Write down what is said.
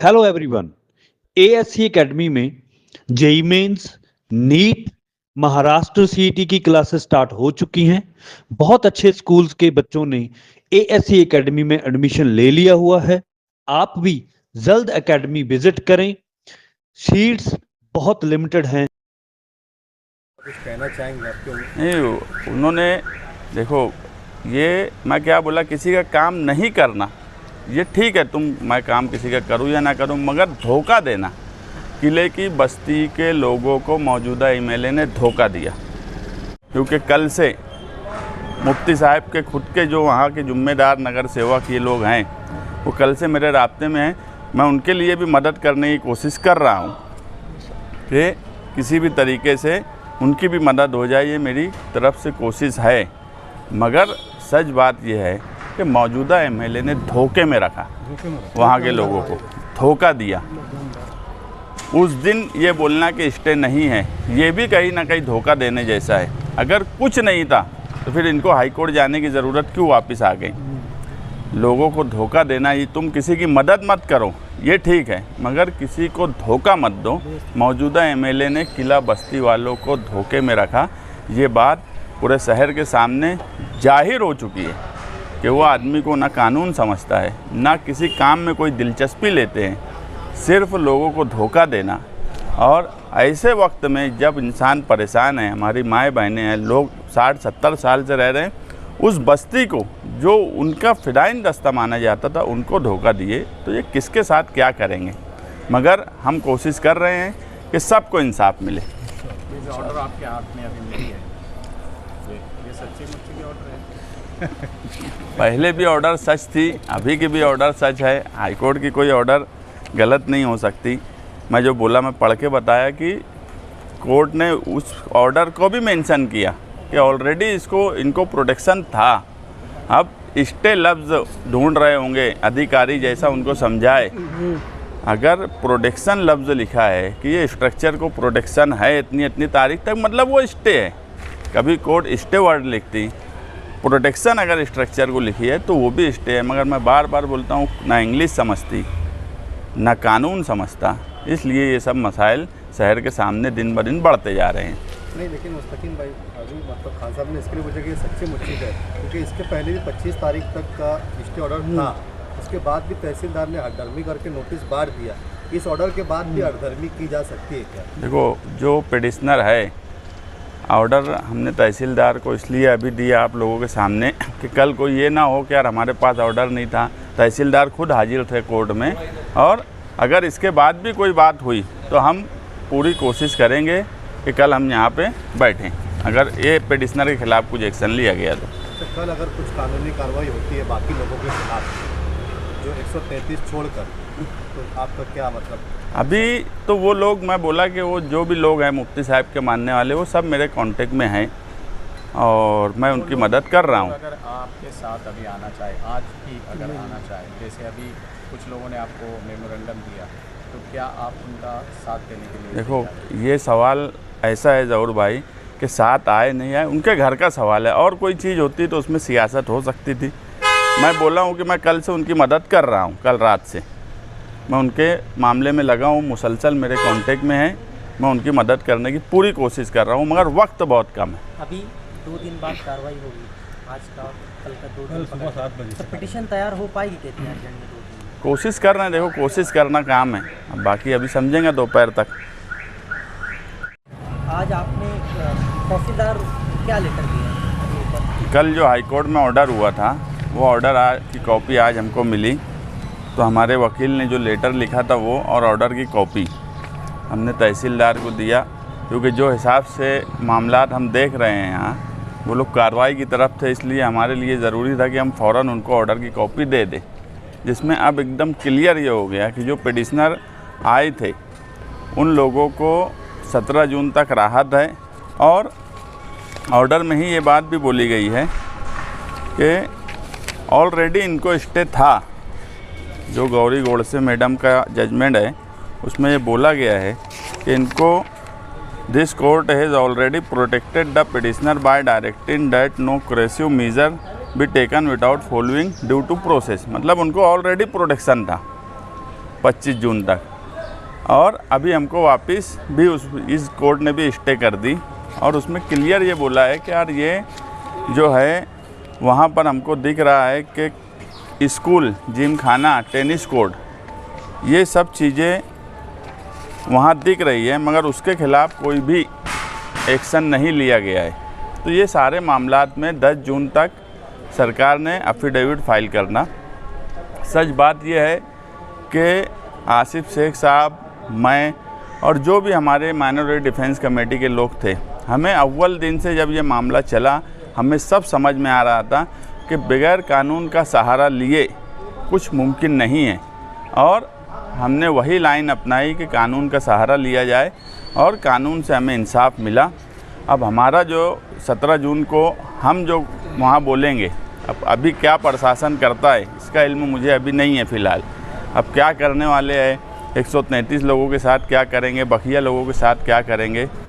Hello everyone. ASC academy में JEE mains, NEET, Maharashtra CET की classes start हो चुकी हैं। बहुत अच्छे स्कूल्स के बच्चों ने एएससी एकेडमी में एडमिशन ले लिया हुआ है। आप भी जल्द एकेडमी विजिट करें। सीट्स बहुत लिमिटेड हैं। कुछ कहना चाहेंगे आपके नहीं, उन्होंने देखो, ये मैं क्या बोला, किसी का काम नहीं करना ये ठीक है, मैं काम किसी का करूँ या ना करूँ, मगर धोखा देना, किले की बस्ती के लोगों को मौजूदा एमएलए ने धोखा दिया। क्योंकि कल से मुफ्ती साहब के खुद के जो वहाँ के जिम्मेदार नगर सेवक ये लोग हैं, वो कल से मेरे राब्ते में हैं। मैं उनके लिए भी मदद करने की कोशिश कर रहा हूँ कि किसी भी तरीके से उनकी भी मदद हो जाए, ये मेरी तरफ से कोशिश है। मगर सच बात यह है कि मौजूदा एमएलए ने धोखे में रखा, वहाँ के लोगों को धोखा दिया। उस दिन ये बोलना कि स्टे नहीं है, ये भी कहीं ना कहीं धोखा देने जैसा है। अगर कुछ नहीं था तो फिर इनको हाई कोर्ट जाने की ज़रूरत क्यों वापस आ गई? लोगों को धोखा देना, ये तुम किसी की मदद मत करो, ये ठीक है, मगर किसी को धोखा मत दो। मौजूदा एमएलए ने किला बस्ती वालों को धोखे में रखा। ये बात पूरे शहर के सामने जाहिर हो चुकी है कि वो आदमी को ना कानून समझता है, ना किसी काम में कोई दिलचस्पी लेते हैं, सिर्फ लोगों को धोखा देना। और ऐसे वक्त में जब इंसान परेशान है, हमारी माएँ बहनें हैं, लोग 60-70 साल से रह रहे हैं, उस बस्ती को जो उनका फिदायीन दस्ता माना जाता था, उनको धोखा दिए, तो ये किसके साथ क्या करेंगे? मगर हम कोशिश कर रहे हैं कि सबको इंसाफ मिले। ये जो ऑर्डर आपके हाथ में अभी मिली है, ये सच्ची मुच्ची की ऑर्डर है? पहले भी ऑर्डर सच थी, अभी की भी ऑर्डर सच है। हाईकोर्ट की कोई ऑर्डर गलत नहीं हो सकती। मैं जो बोला, मैं पढ़ के बताया कि कोर्ट ने उस ऑर्डर को भी मेंशन किया कि ऑलरेडी इनको प्रोटेक्शन था। अब स्टे लफ्ज़ ढूंढ रहे होंगे अधिकारी, जैसा उनको समझाए। अगर प्रोटेक्शन लफ्ज़ लिखा है कि ये स्ट्रक्चर को प्रोटेक्शन है इतनी तारीख तक, मतलब वो स्टे है। कभी कोर्ट स्टे वर्ड लिखती, प्रोटेक्शन अगर स्ट्रक्चर को लिखी है तो वो भी स्टे है। मगर मैं बार बार बोलता हूँ, ना इंग्लिश समझती ना कानून समझता, इसलिए ये सब मसाइल शहर के सामने दिन ब दिन बढ़ते जा रहे हैं। नहीं, लेकिन मुस्तकीम भाई, अभी मतलब खान साहब ने इसके लिए पूछा कि ये सच्ची मुच्ची है, क्योंकि इसके पहले भी 25 तारीख तक का स्टे ऑर्डर था। उसके बाद भी तहसीलदार ने हड़धर्मी करके नोटिस बांट दिया। इस ऑर्डर के बाद भी हड़धर्मी की जा सकती है क्या? देखो, जो पिटिशनर है, ऑर्डर हमने तहसीलदार को इसलिए अभी दिया आप लोगों के सामने कि कल को ये ना हो कि यार हमारे पास ऑर्डर नहीं था। तहसीलदार खुद हाजिर थे कोर्ट में, और अगर इसके बाद भी कोई बात हुई तो हम पूरी कोशिश करेंगे कि कल हम यहाँ पे बैठें, अगर ये पिटिशनर के खिलाफ़ कुछ एक्शन लिया गया तो। अच्छा, कल अगर कुछ कानूनी कार्रवाई होती है बाकी लोगों के खिलाफ, जो 133 छोड़कर, तो आपका क्या मतलब? अभी तो वो लोग, मैं बोला कि वो जो भी लोग हैं मुफ्ती साहब के मानने वाले, वो सब मेरे कांटेक्ट में हैं और मैं उनकी मदद कर रहा हूँ। अगर आपके साथ अभी आना चाहे, आज ही अगर आना चाहे, जैसे अभी कुछ लोगों ने आपको मेमोरेंडम दिया, तो क्या आप उनका साथ देने के लिए? देखो, ये सवाल ऐसा है ज़हूर भाई कि साथ आए नहीं आए उनके घर का सवाल है, और कोई चीज़ होती तो उसमें सियासत हो सकती थी। मैं बोला हूँ कि मैं कल से उनकी मदद कर रहा हूँ, कल रात से मैं उनके मामले में लगा हूँ, मुसलसल मेरे कांटेक्ट में है, मैं उनकी मदद करने की पूरी कोशिश कर रहा हूँ, मगर वक्त बहुत कम है। अभी 2 दिन बाद कार्रवाई होगी, आज का कल का 2 दिन सुबह 7 बजे। तो पिटीशन तैयार हो पाएगी कितने अर्जेंट में? 2 दिन कोशिश कर रहे हैं। देखो, कोशिश करना काम है, अब बाकी अभी समझेंगे दोपहर तक। आज आपने तहसीलदार क्या लेकर दिया? कल जो हाईकोर्ट में ऑर्डर हुआ था, वो ऑर्डर की कॉपी आज हमको मिली, तो हमारे वकील ने जो लेटर लिखा था वो और ऑर्डर की कॉपी हमने तहसीलदार को दिया। क्योंकि जो हिसाब से मामलात हम देख रहे हैं यहाँ, वो लोग कार्रवाई की तरफ थे, इसलिए हमारे लिए ज़रूरी था कि हम फ़ौरन उनको ऑर्डर की कॉपी दे दें, जिसमें अब एकदम क्लियर ये हो गया कि जो पिटिशनर आए थे उन लोगों को 17 जून तक राहत है। और ऑर्डर में ही ये बात भी बोली गई है कि ऑलरेडी इनको स्टे था। जो गौरी गोडसे मैडम का जजमेंट है, उसमें ये बोला गया है कि इनको this court has already protected the petitioner by directing that no coercive measure be taken without following due to process. मतलब उनको ऑलरेडी प्रोटेक्शन था। 25 जून तक। और अभी हमको वापस भी इस कोर्ट ने भी स्टे कर दी और उसमें क्लियर ये बोला है कि यार ये जो है वहाँ पर हमको दिख रहा है कि स्कूल, जिम खाना, टेनिस कोर्ट, ये सब चीज़ें वहाँ दिख रही है, मगर उसके ख़िलाफ़ कोई भी एक्शन नहीं लिया गया है। तो ये सारे मामलात में 10 जून तक सरकार ने एफिडेविट फाइल करना। सच बात यह है कि आसिफ शेख साहब, मैं और जो भी हमारे माइनॉरिटी डिफेंस कमेटी के लोग थे, हमें अव्वल दिन से जब ये मामला चला, हमें सब समझ में आ रहा था कि बगैर कानून का सहारा लिए कुछ मुमकिन नहीं है। और हमने वही लाइन अपनाई कि कानून का सहारा लिया जाए और कानून से हमें इंसाफ मिला। अब हमारा जो 17 जून को हम जो वहाँ बोलेंगे, अब अभी क्या प्रशासन करता है इसका इल्म मुझे अभी नहीं है फ़िलहाल। अब क्या करने वाले हैं, 133 लोगों के साथ क्या करेंगे, बखिया लोगों के साथ क्या करेंगे,